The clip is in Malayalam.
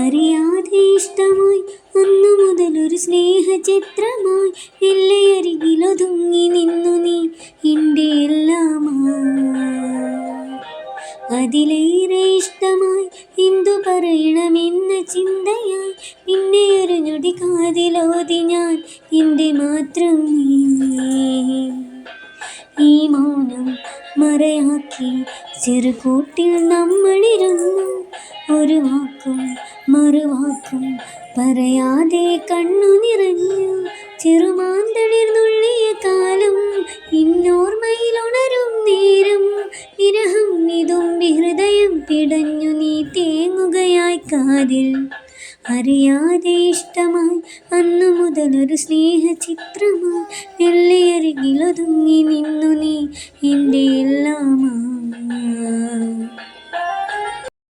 അറിയാതെ ഇഷ്ടമായി അന്നു മുതലൊരു സ്നേഹചിത്രമായി എല്ലയരികിലൊതുങ്ങി നിന്നു നീ എൻ്റെ എല്ലാമായി. അതിലേറെ ഇഷ്ടമായി എന്തു പറയണമെന്ന ചിന്തയായി പിന്നെ ഒരു ഞൊടി കാതിലോതി ഞാൻ എൻ്റെ മാത്രം നീ. ഈ മൗനം മറയാക്കി ചെറുകൂട്ടിൽ നമ്മളിരുന്നു, ഒരു വാക്കും മറുവാക്കും പറയാതെ കണ്ണു നിറഞ്ഞു. ചെറുമാന്തളിർ നുള്ളിയ കാലം ഇന്നോർമ്മയിലുണരും നേരം, വിരഹം ഇതുമ്പി ഹൃദയം പിടഞ്ഞു നീ തേങ്ങുകയായി കാതിൽ. അറിയാതെ ഇഷ്ടമായി അന്നു മുതലൊരു സ്നേഹചിത്രമായി എല്ലയരികിലൊതുങ്ങി നിന്നു നീ എൻ്റെ എല്ലാമായി.